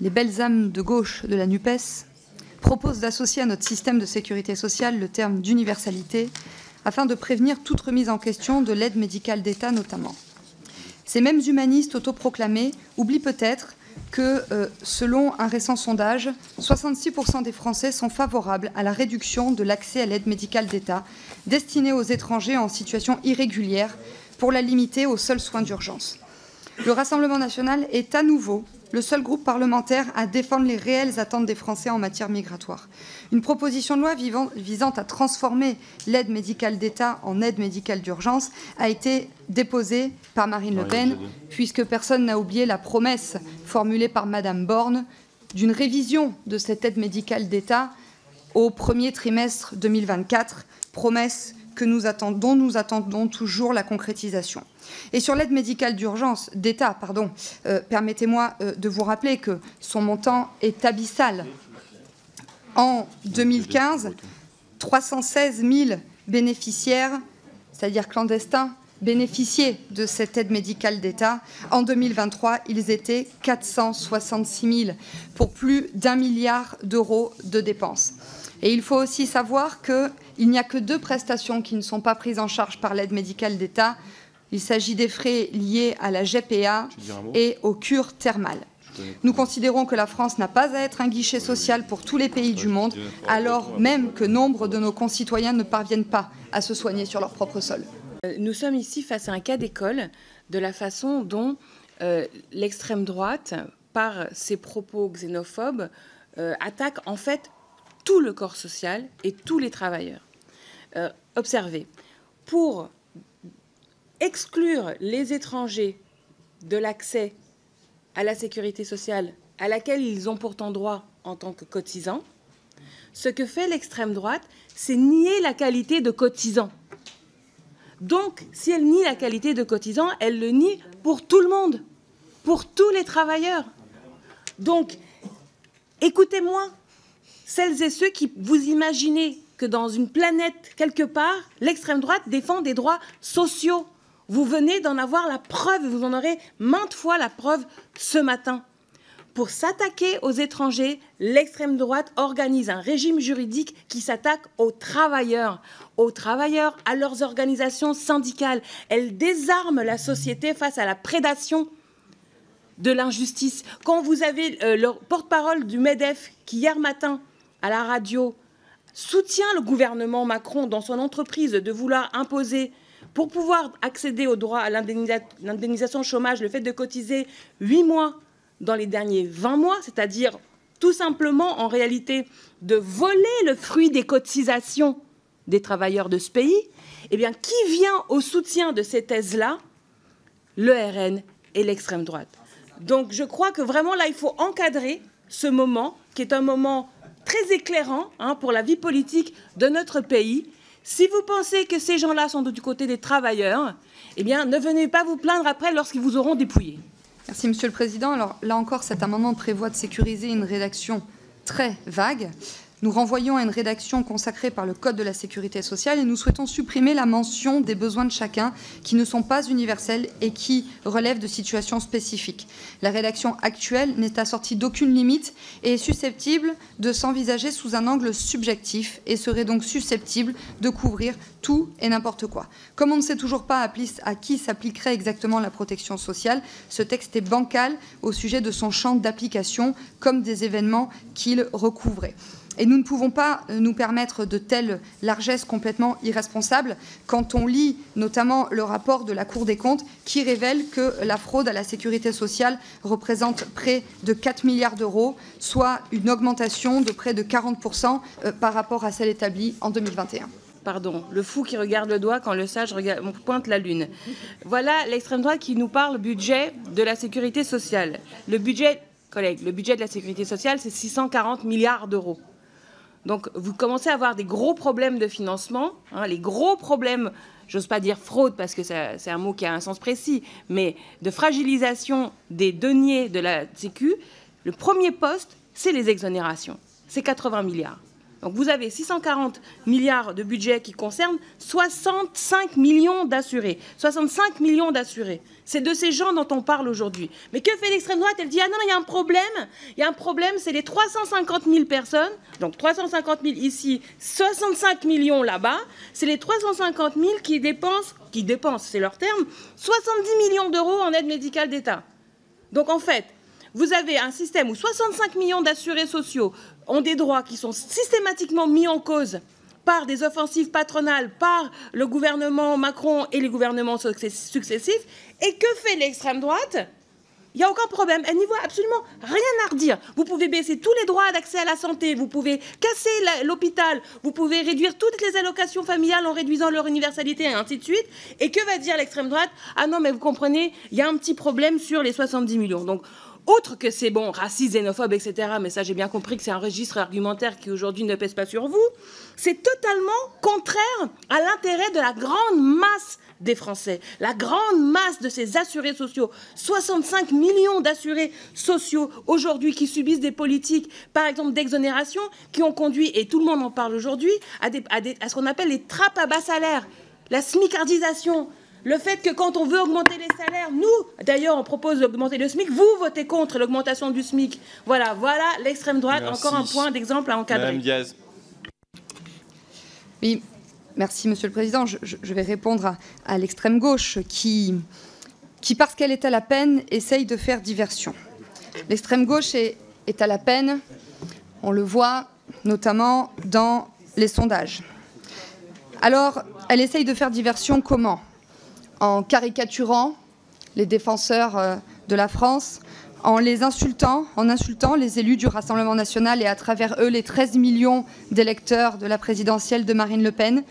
les belles âmes de gauche de la NUPES proposent d'associer à notre système de sécurité sociale le terme d'universalité afin de prévenir toute remise en question de l'aide médicale d'État notamment. Ces mêmes humanistes autoproclamés oublient peut-être que, selon un récent sondage, 66% des Français sont favorables à la réduction de l'accès à l'aide médicale d'État destinée aux étrangers en situation irrégulière pour la limiter aux seuls soins d'urgence. Le Rassemblement national est à nouveau le seul groupe parlementaire à défendre les réelles attentes des Français en matière migratoire. Une proposition de loi visant à transformer l'aide médicale d'État en aide médicale d'urgence a été déposée par Marine Le Pen, puisque personne n'a oublié la promesse formulée par Madame Borne d'une révision de cette aide médicale d'État au premier trimestre 2024, promesse dont nous attendons toujours la concrétisation. Et sur l'aide médicale d'urgence d'État, permettez-moi de vous rappeler que son montant est abyssal. En 2015, 316 000 bénéficiaires, c'est-à-dire clandestins, bénéficiaient de cette aide médicale d'État. En 2023, ils étaient 466 000 pour plus d'1 milliard d'euros de dépenses. Et il faut aussi savoir qu'il n'y a que 2 prestations qui ne sont pas prises en charge par l'aide médicale d'État. Il s'agit des frais liés à la GPA et aux cures thermales. Nous considérons que la France n'a pas à être un guichet social pour tous les pays du monde, alors même que nombre de nos concitoyens ne parviennent pas à se soigner sur leur propre sol. Nous sommes ici face à un cas d'école de la façon dont l'extrême droite, par ses propos xénophobes, attaque en fait tout le corps social et tous les travailleurs. Observez, pour exclure les étrangers de l'accès à la sécurité sociale à laquelle ils ont pourtant droit en tant que cotisants, ce que fait l'extrême droite, c'est nier la qualité de cotisants. Donc, si elle nie la qualité de cotisants, elle le nie pour tout le monde, pour tous les travailleurs. Donc, écoutez-moi, celles et ceux qui vous imaginez que dans une planète quelque part, l'extrême droite défend des droits sociaux. Vous venez d'en avoir la preuve, vous en aurez maintes fois la preuve ce matin. Pour s'attaquer aux étrangers, l'extrême droite organise un régime juridique qui s'attaque aux travailleurs, à leurs organisations syndicales. Elle désarme la société face à la prédation de l'injustice. Quand vous avez le porte-parole du MEDEF qui, hier matin, à la radio, soutient le gouvernement Macron dans son entreprise de vouloir imposer, pour pouvoir accéder au droit à l'indemnisation chômage, le fait de cotiser 8 mois dans les derniers 20 mois, c'est-à-dire tout simplement, en réalité, de voler le fruit des cotisations des travailleurs de ce pays, eh bien, qui vient au soutien de ces thèses-là? Le RN et l'extrême droite. Donc, je crois que vraiment, là, il faut encadrer ce moment, qui est un moment très éclairant pour la vie politique de notre pays. Si vous pensez que ces gens-là sont du côté des travailleurs, eh bien, ne venez pas vous plaindre après lorsqu'ils vous auront dépouillé. Merci, Monsieur le Président. Alors, là encore, cet amendement prévoit de sécuriser une rédaction très vague. Nous renvoyons à une rédaction consacrée par le Code de la sécurité sociale et nous souhaitons supprimer la mention des besoins de chacun qui ne sont pas universels et qui relèvent de situations spécifiques. La rédaction actuelle n'est assortie d'aucune limite et est susceptible de s'envisager sous un angle subjectif et serait donc susceptible de couvrir tout et n'importe quoi. Comme on ne sait toujours pas à qui s'appliquerait exactement la protection sociale, ce texte est bancal au sujet de son champ d'application comme des événements qu'il recouvrait. Et nous ne pouvons pas nous permettre de telles largesses complètement irresponsables quand on lit notamment le rapport de la Cour des comptes qui révèle que la fraude à la sécurité sociale représente près de 4 milliards d'euros, soit une augmentation de près de 40% par rapport à celle établie en 2021. Pardon, le fou qui regarde le doigt quand le sage pointe la lune. Voilà l'extrême droite qui nous parle budget de la sécurité sociale. Le budget, collègues, le budget de la sécurité sociale, c'est 640 milliards d'euros. Donc, vous commencez à avoir des gros problèmes de financement, les gros problèmes, j'ose pas dire fraude parce que c'est un mot qui a un sens précis, mais de fragilisation des deniers de la Sécu. Le premier poste, c'est les exonérations. C'est 80 milliards. Donc vous avez 640 milliards de budget qui concernent 65 millions d'assurés. 65 millions d'assurés. C'est de ces gens dont on parle aujourd'hui. Mais que fait l'extrême droite? Elle dit, ah non, il y a un problème. Il y a un problème, c'est les 350 000 personnes. Donc 350 000 ici, 65 millions là-bas. C'est les 350 000 qui dépensent, c'est leur terme, 70 millions d'euros en aide médicale d'État. Donc en fait, vous avez un système où 65 millions d'assurés sociaux ont des droits qui sont systématiquement mis en cause par des offensives patronales, par le gouvernement Macron et les gouvernements successifs. Et que fait l'extrême droite? Il n'y a aucun problème. Elle n'y voit absolument rien à redire. Vous pouvez baisser tous les droits d'accès à la santé, vous pouvez casser l'hôpital, vous pouvez réduire toutes les allocations familiales en réduisant leur universalité, et ainsi de suite. Et que va dire l'extrême droite? Ah non, mais vous comprenez, il y a un petit problème sur les 70 millions. Donc, autre que c'est bon, raciste, xénophobe, etc., mais ça j'ai bien compris que c'est un registre argumentaire qui aujourd'hui ne pèse pas sur vous, c'est totalement contraire à l'intérêt de la grande masse des Français, la grande masse de ces assurés sociaux. 65 millions d'assurés sociaux aujourd'hui qui subissent des politiques, par exemple d'exonération, qui ont conduit, et tout le monde en parle aujourd'hui, à ce qu'on appelle les trappes à bas salaire, la smicardisation. Le fait que quand on veut augmenter les salaires, nous, d'ailleurs, on propose d'augmenter le SMIC, vous votez contre l'augmentation du SMIC. Voilà l'extrême droite, merci. Encore un point d'exemple à encadrer. Madame Diaz. Oui, merci Monsieur le Président. Je vais répondre à l'extrême gauche qui, parce qu'elle est à la peine, essaye de faire diversion. L'extrême gauche est à la peine, on le voit notamment dans les sondages. Alors, elle essaye de faire diversion comment ? En caricaturant les défenseurs de la France, en insultant les élus du Rassemblement national et à travers eux les 13 millions d'électeurs de la présidentielle de Marine Le Pen.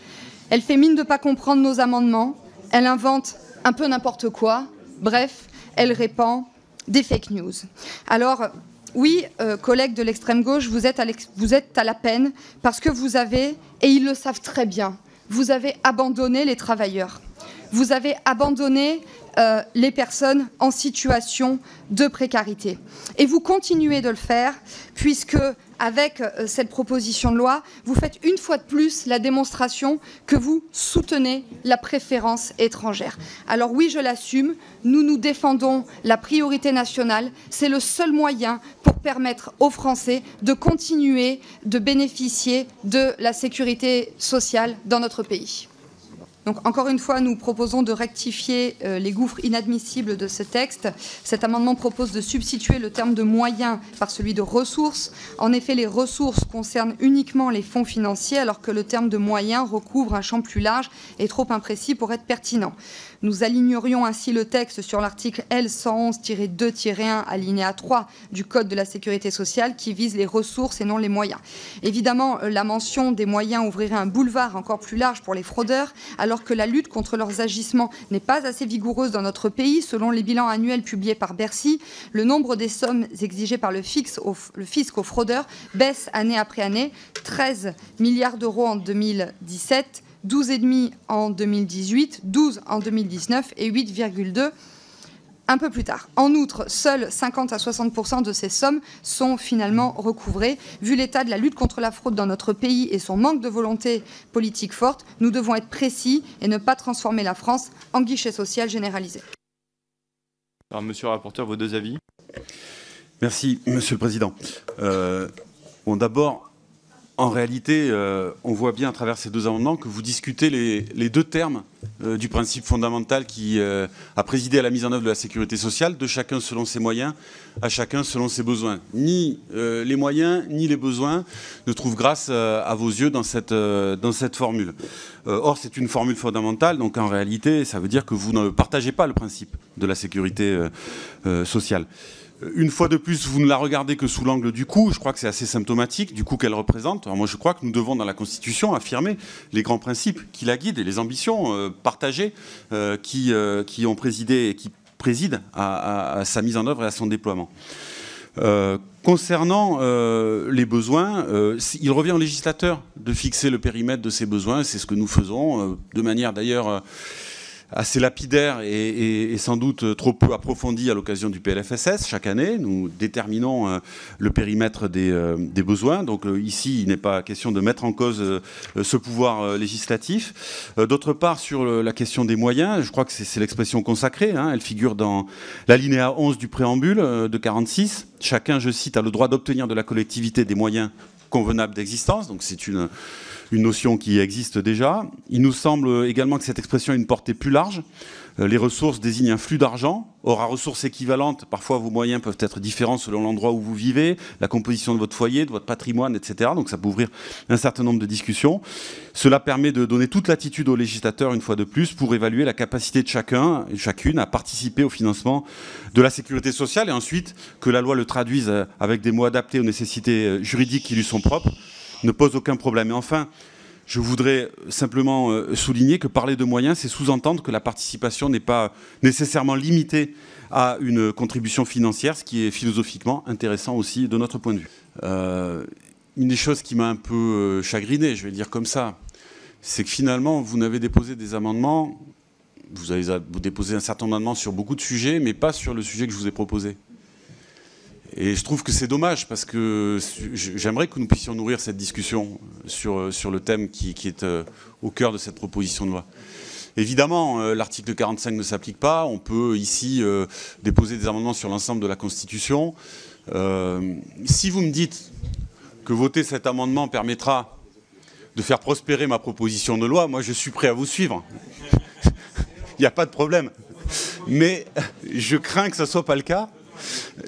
Elle fait mine de ne pas comprendre nos amendements, elle invente un peu n'importe quoi, bref, elle répand des fake news. Alors, oui, collègues de l'extrême gauche, vous êtes à la peine parce que vous avez, et ils le savent très bien, vous avez abandonné les travailleurs. Vous avez abandonné les personnes en situation de précarité. Et vous continuez de le faire, puisque, avec cette proposition de loi, vous faites une fois de plus la démonstration que vous soutenez la préférence étrangère. Alors oui, je l'assume, nous défendons la priorité nationale. C'est le seul moyen pour permettre aux Français de continuer de bénéficier de la sécurité sociale dans notre pays. Donc, encore une fois, nous proposons de rectifier les gouffres inadmissibles de ce texte. Cet amendement propose de substituer le terme de moyens par celui de ressources. En effet, les ressources concernent uniquement les fonds financiers, alors que le terme de moyens recouvre un champ plus large et trop imprécis pour être pertinent. Nous alignerions ainsi le texte sur l'article L111-2-1, alinéa 3 du Code de la sécurité sociale qui vise les ressources et non les moyens. Évidemment, la mention des moyens ouvrirait un boulevard encore plus large pour les fraudeurs, alors que la lutte contre leurs agissements n'est pas assez vigoureuse dans notre pays. Selon les bilans annuels publiés par Bercy, le nombre des sommes exigées par le fisc aux fraudeurs baisse année après année, 13 milliards d'euros en 2017, 12,5 en 2018, 12 en 2019 et 8,2 un peu plus tard. En outre, seuls 50 à 60% de ces sommes sont finalement recouvrées. Vu l'état de la lutte contre la fraude dans notre pays et son manque de volonté politique forte, nous devons être précis et ne pas transformer la France en guichet social généralisé. Alors, monsieur le rapporteur, vos deux avis. Merci, Monsieur le Président. Bon, d'abord, en réalité, on voit bien à travers ces deux amendements que vous discutez les deux termes du principe fondamental qui a présidé à la mise en œuvre de la sécurité sociale, de chacun selon ses moyens, à chacun selon ses besoins. Ni les moyens, ni les besoins ne trouvent grâce à vos yeux dans cette formule. Or, c'est une formule fondamentale, donc en réalité, ça veut dire que vous ne partagez pas le principe de la sécurité sociale. Une fois de plus, vous ne la regardez que sous l'angle du coût. Je crois que c'est assez symptomatique du coût qu'elle représente. Alors moi, je crois que nous devons, dans la Constitution, affirmer les grands principes qui la guident et les ambitions partagées qui ont présidé et qui président à sa mise en œuvre et à son déploiement. Concernant les besoins, il revient au législateur de fixer le périmètre de ces besoins. C'est ce que nous faisons, de manière d'ailleurs assez lapidaire et sans doute trop peu approfondi à l'occasion du PLFSS. Chaque année, nous déterminons le périmètre des besoins. Donc ici, il n'est pas question de mettre en cause ce pouvoir législatif. D'autre part, sur la question des moyens, je crois que c'est l'expression consacrée. Hein, elle figure dans l'alinéa 11 du préambule de 46. Chacun, je cite, a le droit d'obtenir de la collectivité des moyens convenables d'existence. Donc c'est une notion qui existe déjà. Il nous semble également que cette expression a une portée plus large. Les ressources désignent un flux d'argent. Or, à ressources équivalentes, parfois vos moyens peuvent être différents selon l'endroit où vous vivez, la composition de votre foyer, de votre patrimoine, etc. Donc ça peut ouvrir un certain nombre de discussions. Cela permet de donner toute latitude aux législateurs, une fois de plus, pour évaluer la capacité de chacun et chacune à participer au financement de la sécurité sociale, et ensuite que la loi le traduise avec des mots adaptés aux nécessités juridiques qui lui sont propres ne pose aucun problème. Et enfin, je voudrais simplement souligner que parler de moyens, c'est sous-entendre que la participation n'est pas nécessairement limitée à une contribution financière, ce qui est philosophiquement intéressant aussi de notre point de vue. Une des choses qui m'a un peu chagriné, je vais le dire comme ça, c'est que finalement, vous n'avez déposé des amendements, vous avez déposé un certain nombre d'amendements sur beaucoup de sujets, mais pas sur le sujet que je vous ai proposé. Et je trouve que c'est dommage parce que j'aimerais que nous puissions nourrir cette discussion sur le thème qui est au cœur de cette proposition de loi. Évidemment, l'article 45 ne s'applique pas. On peut ici déposer des amendements sur l'ensemble de la Constitution. Si vous me dites que voter cet amendement permettra de faire prospérer ma proposition de loi, moi je suis prêt à vous suivre. Il n'y a pas de problème. Mais je crains que ce ne soit pas le cas.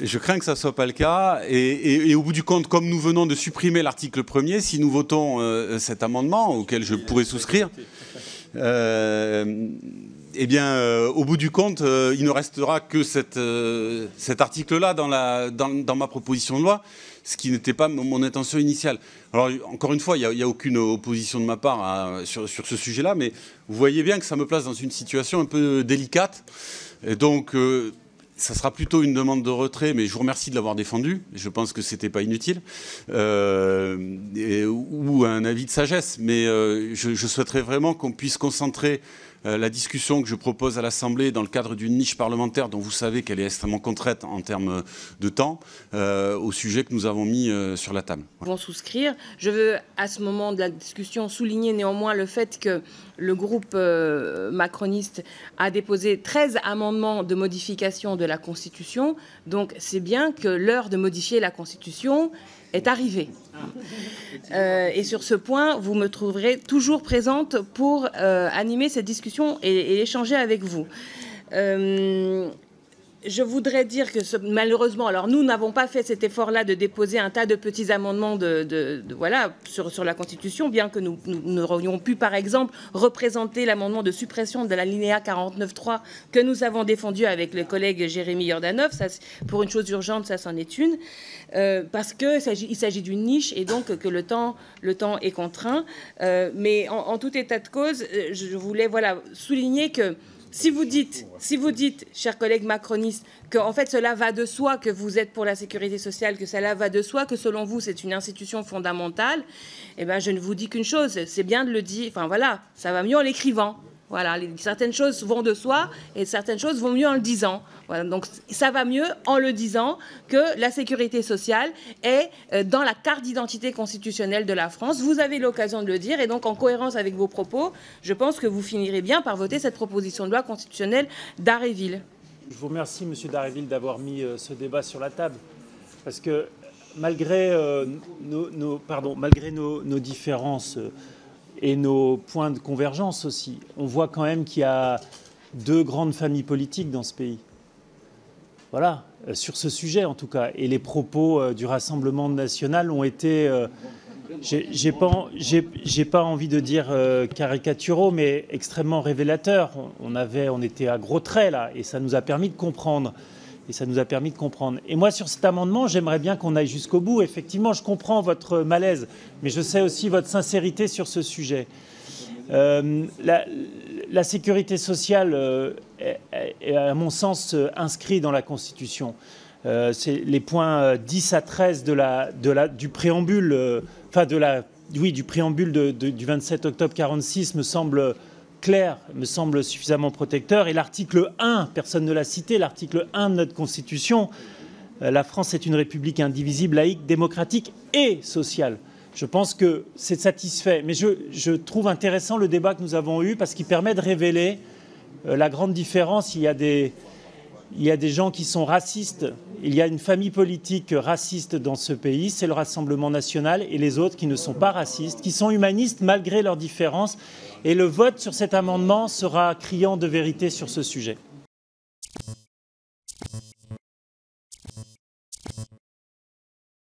Je crains que ça ne soit pas le cas. Et au bout du compte, comme nous venons de supprimer l'article 1er, si nous votons cet amendement, auquel je pourrais souscrire, eh bien, au bout du compte, il ne restera que cet article-là dans ma proposition de loi, ce qui n'était pas mon intention initiale. Alors, encore une fois, il n'y a aucune opposition de ma part sur ce sujet-là, mais vous voyez bien que ça me place dans une situation un peu délicate. Et donc, ça sera plutôt une demande de retrait, mais je vous remercie de l'avoir défendu. Je pense que ce n'était pas inutile. Ou un avis de sagesse. Mais je souhaiterais vraiment qu'on puisse concentrer la discussion que je propose à l'Assemblée dans le cadre d'une niche parlementaire dont vous savez qu'elle est extrêmement contrainte en termes de temps, au sujet que nous avons mis sur la table. Vont souscrire. Je veux, à ce moment de la discussion, souligner néanmoins le fait que le groupe macroniste a déposé 13 amendements de modification de la Constitution. Donc c'est bien que l'heure de modifier la Constitution est arrivée. Et sur ce point, vous me trouverez toujours présente pour animer cette discussion et échanger avec vous. Je voudrais dire que malheureusement, alors nous n'avons pas fait cet effort-là de déposer un tas de petits amendements voilà, sur la Constitution, bien que nous aurions pu, par exemple, représenter l'amendement de suppression de l'alinéa 49.3 que nous avons défendu avec le collègue Jérémy Jordanov. Ça, pour une chose urgente, ça c'en est une, parce qu'il s'agit d'une niche et donc que le temps est contraint. Mais en tout état de cause, je voulais souligner que si vous dites, chers collègues macronistes, que en fait cela va de soi, que vous êtes pour la sécurité sociale, que cela va de soi, que selon vous c'est une institution fondamentale, eh ben je ne vous dis qu'une chose, c'est bien de le dire. Enfin voilà, ça va mieux en l'écrivant. Voilà, certaines choses vont de soi et certaines choses vont mieux en le disant. Voilà, donc ça va mieux en le disant que la sécurité sociale est dans la carte d'identité constitutionnelle de la France. Vous avez l'occasion de le dire et donc en cohérence avec vos propos, je pense que vous finirez bien par voter cette proposition de loi constitutionnelle d'Haréville. Je vous remercie, Monsieur d'Haréville, d'avoir mis ce débat sur la table. Parce que malgré nos différences et nos points de convergence aussi, on voit quand même qu'il y a deux grandes familles politiques dans ce pays. Voilà, sur ce sujet en tout cas. Et les propos du Rassemblement national ont été, j'ai pas envie de dire caricaturaux, mais extrêmement révélateurs. On était à gros traits là, et ça nous a permis de comprendre. Et moi, sur cet amendement, j'aimerais bien qu'on aille jusqu'au bout. Effectivement, je comprends votre malaise, mais je sais aussi votre sincérité sur ce sujet. La sécurité sociale est, à mon sens, inscrite dans la Constitution. C'est les points 10 à 13 du préambule, du préambule du 27 octobre 46 me semblent clair, me semble suffisamment protecteur. Et l'article 1, personne ne l'a cité, l'article 1 de notre Constitution, la France est une république indivisible, laïque, démocratique et sociale. Je pense que c'est satisfait. Mais je trouve intéressant le débat que nous avons eu parce qu'il permet de révéler la grande différence. Il y a des gens qui sont racistes. Il y a une famille politique raciste dans ce pays, c'est le Rassemblement national, et les autres qui ne sont pas racistes, qui sont humanistes malgré leurs différences. Et le vote sur cet amendement sera criant de vérité sur ce sujet.